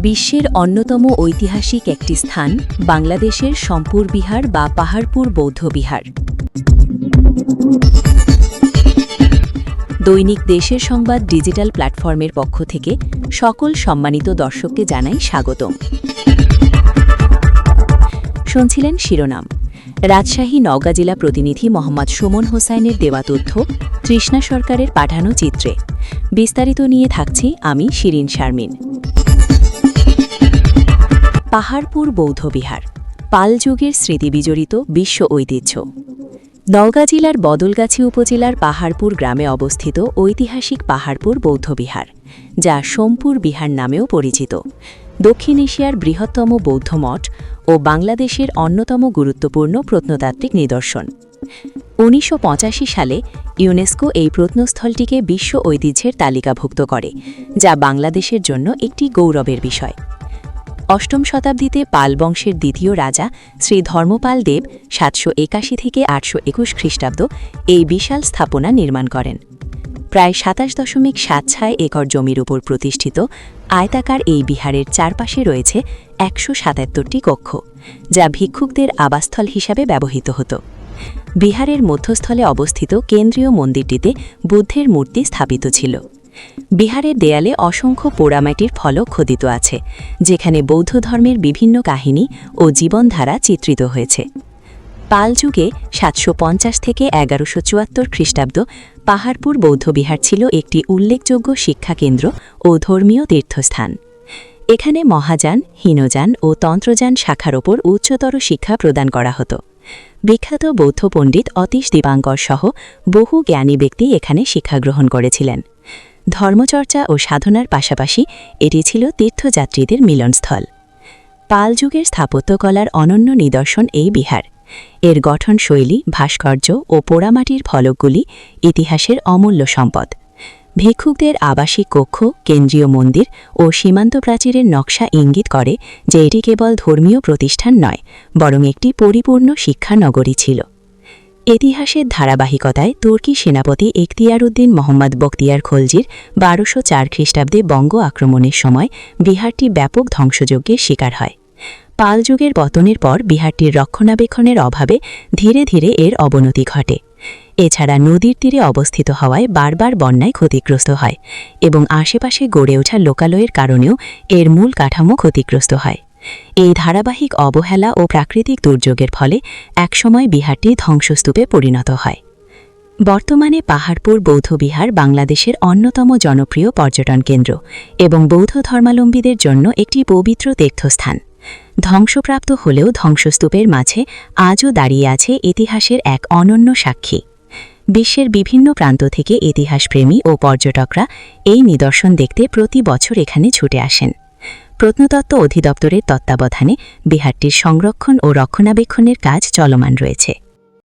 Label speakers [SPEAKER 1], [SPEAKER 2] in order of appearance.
[SPEAKER 1] বিশ্বের অন্যতম ঐতিহাসিক একটি স্থান বাংলাদেশের সম্পুর বিহার বা পাহাড়পুর বৌদ্ধবিহার। দৈনিক দেশের সংবাদ ডিজিটাল প্ল্যাটফর্মের পক্ষ থেকে সকল সম্মানিত দর্শককে জানাই স্বাগতম। শুনছিলেন শিরোনাম। রাজশাহী নওগাঁ জেলা প্রতিনিধি মোহাম্মদ সুমন হোসাইনের দেওয়া তথ্য, তৃষ্ণা সরকারের পাঠানো চিত্রে। বিস্তারিত নিয়ে থাকছি আমি শিরিন শারমিন। পাহাড়পুর বৌদ্ধবিহার পাল যুগের স্মৃতিবিজড়িত বিশ্ব ঐতিহ্য। নওগাঁ জেলার বদলগাছি উপজেলার পাহাড়পুর গ্রামে অবস্থিত ঐতিহাসিক পাহাড়পুর বৌদ্ধবিহার, যা সোমপুর বিহার নামেও পরিচিত, দক্ষিণ এশিয়ার বৃহত্তম বৌদ্ধ মঠ ও বাংলাদেশের অন্যতম গুরুত্বপূর্ণ প্রত্নতাত্ত্বিক নিদর্শন। ১৯৮৫ সালে ইউনেস্কো এই প্রত্নস্থলটিকে বিশ্ব ঐতিহ্যের তালিকাভুক্ত করে, যা বাংলাদেশের জন্য একটি গৌরবের বিষয়। অষ্টম শতাব্দীতে পাল বংশের দ্বিতীয় রাজা শ্রী ধর্মপাল দেব ৭৮১ থেকে ৮২১ খ্রিস্টাব্দ এই বিশাল স্থাপনা নির্মাণ করেন। প্রায় ২৭.৭৬ একর জমির উপর প্রতিষ্ঠিত আয়তাকার এই বিহারের চারপাশে রয়েছে ১৭৭টি কক্ষ, যা ভিক্ষুকদের আবাসস্থল হিসাবে ব্যবহৃত হতো। বিহারের মধ্যস্থলে অবস্থিত কেন্দ্রীয় মন্দিরটিতে বুদ্ধের মূর্তি স্থাপিত ছিল। বিহারের দেয়ালে অসংখ্য পোড়ামাটির ফলক খোদিত আছে, যেখানে বৌদ্ধ ধর্মের বিভিন্ন কাহিনী ও জীবনধারা চিত্রিত হয়েছে। পাল যুগে ৭৫০ থেকে ১১৭৪ খ্রিস্টাব্দ পাহাড়পুর বৌদ্ধবিহার ছিল একটি উল্লেখযোগ্য শিক্ষাকেন্দ্র ও ধর্মীয় তীর্থস্থান। এখানে মহাযান, হীনযান ও তন্ত্রযান শাখার ওপর উচ্চতর শিক্ষা প্রদান করা হতো। বিখ্যাত বৌদ্ধ পণ্ডিত অতীশ দীপাঙ্কর সহ বহু জ্ঞানী ব্যক্তি এখানে শিক্ষাগ্রহণ করেছিলেন। ধর্মচর্চা ও সাধনার পাশাপাশি এটি ছিল তীর্থযাত্রীদের মিলনস্থল। পাল যুগের স্থাপত্যকলার অনন্য নিদর্শন এই বিহার। এর গঠনশৈলী, ভাস্কর্য ও পোড়ামাটির ফলকগুলি ইতিহাসের অমূল্য সম্পদ। ভিক্ষুকদের আবাসিক কক্ষ, কেন্দ্রীয় মন্দির ও সীমান্ত প্রাচীরের নকশা ইঙ্গিত করে যে এটি কেবল ধর্মীয় প্রতিষ্ঠান নয়, বরং একটি পরিপূর্ণ শিক্ষানগরী ছিল। ইতিহাসের ধারাবাহিকতায় তুর্কি সেনাপতি এখতিয়ার উদ্দিন মোহাম্মদ বখতিয়ার খলজির ১২০৪ খ্রিস্টাব্দে বঙ্গ আক্রমণের সময় বিহারটি ব্যাপক ধ্বংসযজ্ঞের শিকার হয়। পাল যুগের পতনের পর বিহারটির রক্ষণাবেক্ষণের অভাবে ধীরে ধীরে এর অবনতি ঘটে। এছাড়া নদীর তীরে অবস্থিত হওয়ায় বারবার বন্যায় ক্ষতিগ্রস্ত হয় এবং আশেপাশে গড়ে ওঠা লোকালয়ের কারণেও এর মূল কাঠামো ক্ষতিগ্রস্ত হয়। এই ধারাবাহিক অবহেলা ও প্রাকৃতিক দুর্যোগের ফলে একসময় বিহারটি ধ্বংসস্তূপে পরিণত হয়। বর্তমানে পাহাড়পুর বৌদ্ধবিহার বাংলাদেশের অন্যতম জনপ্রিয় পর্যটন কেন্দ্র এবং বৌদ্ধ ধর্মাবলম্বীদের জন্য একটি পবিত্র তীর্থস্থান। ধ্বংসপ্রাপ্ত হলেও ধ্বংসস্তূপের মাঝে আজও দাঁড়িয়ে আছে ইতিহাসের এক অনন্য সাক্ষী। বিশ্বের বিভিন্ন প্রান্ত থেকে ইতিহাসপ্রেমী ও পর্যটকরা এই নিদর্শন দেখতে প্রতি বছর এখানে ছুটে আসেন। প্রত্নতত্ত্ব অধিদপ্তরের তত্ত্বাবধানে বিহারটির সংরক্ষণ ও রক্ষণাবেক্ষণের কাজ চলমান রয়েছে।